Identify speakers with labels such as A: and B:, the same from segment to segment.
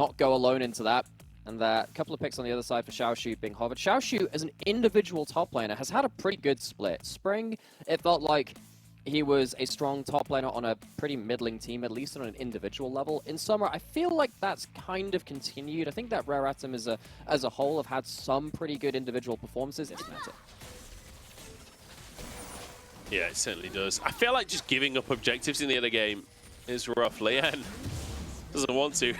A: not go alone into that. And a couple of picks on the other side for Xiaoshu being hovered. Xiaoshu, as an individual top laner, has had a pretty good split. Spring, it felt like he was a strong top laner on a pretty middling team, at least on an individual level. In summer, I feel like that's kind of continued. I think that Rare Atom as a whole have had some pretty good individual performances. It's matter.
B: Yeah, it certainly does. I feel like just giving up objectives in the other game is rough. Lian doesn't want to.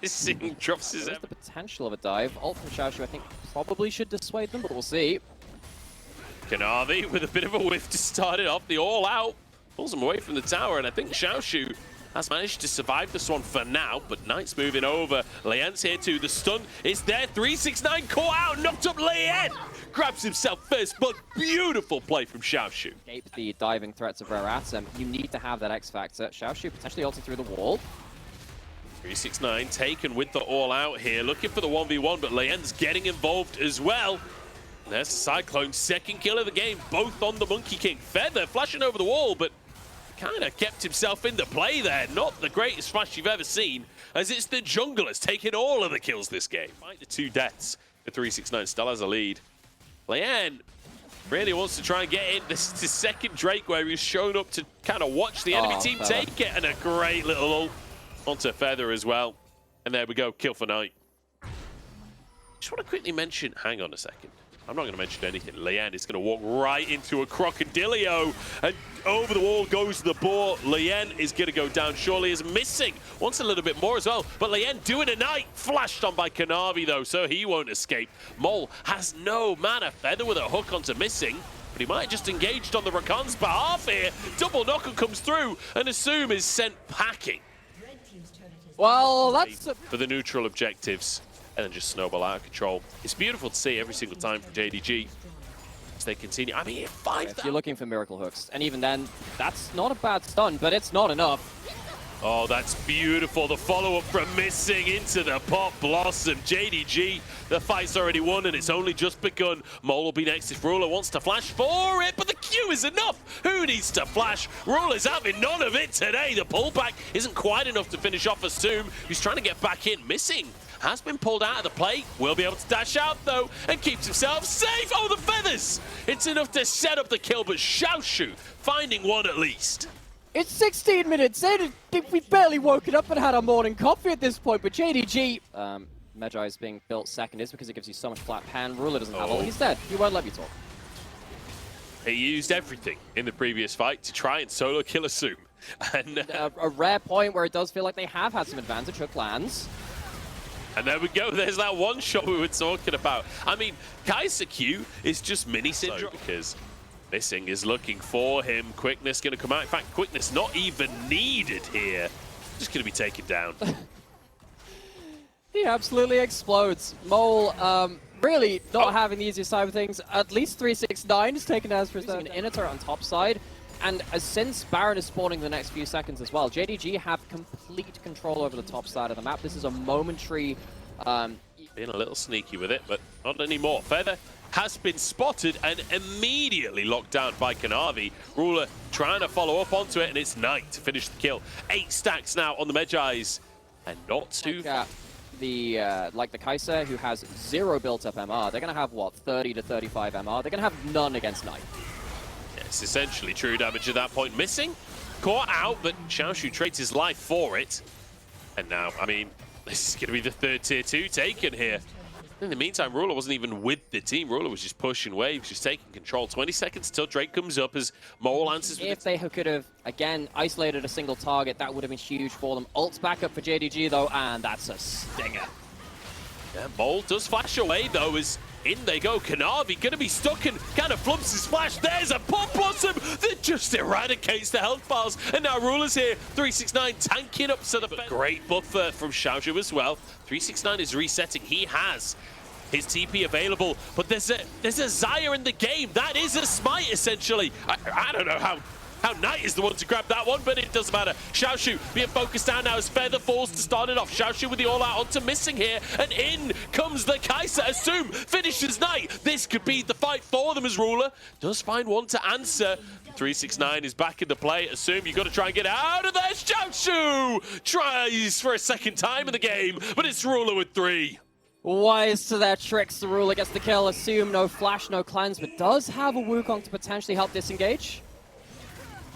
B: Missing drops his...
A: There's the potential of a dive. Ult from Xiaoshu, I think, probably should dissuade them, but we'll see.
B: Kanavi with a bit of a whiff to start it off. The all-out pulls him away from the tower, and I think Xiaoshu has managed to survive this one for now, but Knight's moving over. Lian's here too. The stun is there. 369 caught out, knocked up Lian. Grabs himself first, but beautiful play from Xiaoshu.
A: Escape the diving threats of Rare Atom. You need to have that X factor. Xiaoshu potentially ulting through the wall.
B: 369 taken with the all-out here, looking for the 1v1, but Lian's getting involved as well. And there's Cyclone, second kill of the game, both on the Monkey King. Feather flashing over the wall, but kind of kept himself into play there. Not the greatest flash you've ever seen, as it's the junglers taking all of the kills this game. Fight the 2 deaths for 369, still has a lead. Lian really wants to try and get in. This is his second Drake where he's shown up to kind of watch the enemy team take it, and a great little ult onto Feather as well. And there we go, kill for Knight. Just want to quickly mention, hang on a second. I'm not going to mention anything. Lian is going to walk right into a Crocodilio, and over the wall goes the boar. Lian is going to go down. Surely is missing. Wants a little bit more as well, but Lian doing a Knight. Flashed on by Kanavi though, so he won't escape. Mole has no mana. Feather with a hook onto missing, but he might have just engaged on the Rakan's behalf here. Double knocker comes through, and Assume is sent packing.
A: Well, that's...
B: For the neutral objectives. And then just snowball out of control. It's beautiful to see every single time from JDG as they continue. I mean,
A: if you're looking for miracle hooks, and even then, that's not a bad stun, but it's not enough.
B: Oh, that's beautiful. The follow-up from Missing into the Pop Blossom. JDG, the fight's already won, and it's only just begun. Mole will be next if Ruler wants to flash for it, but the Q is enough. Who needs to flash? Ruler's having none of it today. The pullback isn't quite enough to finish off Assume, who's trying to get back in. Missing has been pulled out of the play. Will be able to dash out though and keeps himself safe. Oh, the feathers! It's enough to set up the kill, but Xiaoshu finding one at least.
A: It's 16 minutes in. We've barely woken up and had our morning coffee at this point, but JDG... Magi is being built second is because it gives you so much flat pan. Ruler doesn't have all. He's dead. He won't let me talk.
B: He used everything in the previous fight to try and solo kill Assume. And
A: a rare point where it does feel like they have had some advantage. Hook lands.
B: And there we go, there's that one shot we were talking about. I mean, Kaiser Q is just mini syndrome because Missing is looking for him. Quickness going to come out. In fact, Quickness not even needed here. Just going to be taken down.
A: He absolutely explodes. Mole, really not having the easiest side of things. At least 369 is taken as for an inner turret on top side. And since Baron is spawning the next few seconds as well, JDG have complete control over the top side of the map. This is a momentary...
B: Being a little sneaky with it, but not anymore. Feather has been spotted and immediately locked down by Kanavi. Ruler trying to follow up onto it, and it's Knight to finish the kill. 8 stacks now on the Medjais, and not too...
A: Like the Kaiser, who has 0 built-up MR, they're going to have, what, 30 to 35 MR? They're going to have none against Knight.
B: It's essentially true damage at that point. Missing, caught out, but Xiaoshu trades his life for it. And now, I mean, this is going to be the 3rd tier 2 taken here. In the meantime, Ruler wasn't even with the team. Ruler was just pushing waves, just taking control. 20 seconds till Drake comes up as Mole answers with
A: If they could have, again, isolated a single target, that would have been huge for them. Ult's back up for JDG, though, and that's a stinger.
B: Yeah, Mole does flash away, though, as in they go. Kanavi going to be stuck and kind of flumps his flash. There's a Pop Blossom that just eradicates the health bars. And now Ruler's here. 369 tanking up to the great buffer from Xiaoshu as well. 369 is resetting. He has his TP available, but there's a Xayah in the game. That is a smite, essentially. I don't know how how Knight is the one to grab that one, but it doesn't matter. Xiaoshu being focused down now as Feather falls to start it off. Xiaoshu with the all-out onto Missing here, and in comes the Kai'Sa. Assume finishes Knight. This could be the fight for them as Ruler does find one to answer. 369 is back into play. Assume you got to try and get out of there. Xiaoshu tries for a second time in the game, but it's Ruler with 3.
A: Wise to their tricks, the Ruler gets the kill. Assume no flash, no cleanse, but does have a Wukong to potentially help disengage.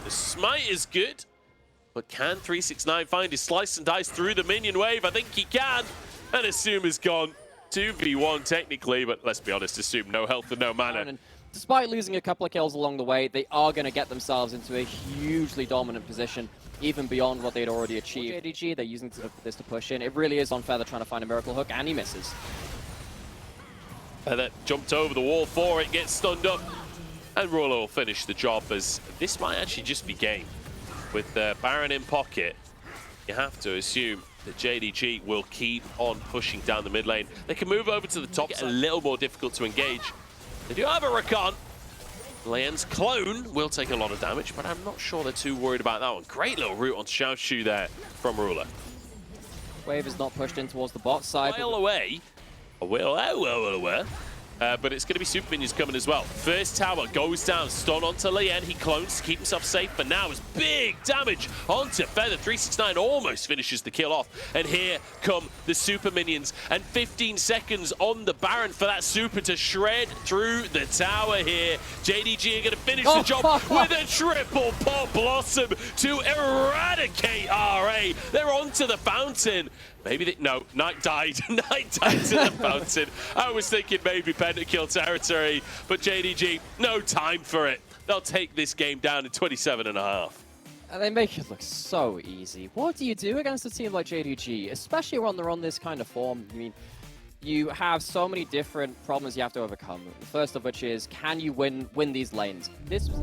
B: The smite is good, but can 369 find his slice and dice through the minion wave? I think he can, and Assume is gone. 2v1 technically, but let's be honest, Assume no health and no mana.
A: And despite losing a couple of kills along the way, they are going to get themselves into a hugely dominant position, even beyond what they'd already achieved. JDG, they're using this to push in. It really is on Feather trying to find a miracle hook, and he misses.
B: Feather jumped over the wall for it, gets stunned up, and Ruler will finish the job, as this might actually just be game. With the Baron in pocket, you have to assume that JDG will keep on pushing down the mid lane. They can move over to the top, it's a little more difficult to engage. They do have a Rakan. Leon's clone will take a lot of damage, but I'm not sure they're too worried about that one. Great little route on Xiaoshu there from Ruler.
A: Wave is not pushed in towards the bot side.
B: A while away. But it's going to be super minions coming as well. First tower goes down, stun onto Lien. He clones to keep himself safe, but now is big damage onto Feather. 369 almost finishes the kill off. And here come the super minions. And 15 seconds on the Baron for that super to shred through the tower here. JDG are going to finish the job with a triple Pot Blossom to eradicate RA. They're onto the fountain. Maybe no, Knight died. Knight died to the fountain. I was thinking maybe pentakill territory, but JDG, no time for it. They'll take this game down in 27.5.
A: And they make it look so easy. What do you do against a team like JDG, especially when they're on this kind of form? I mean, you have so many different problems you have to overcome. The first of which is, can you win these lanes? This was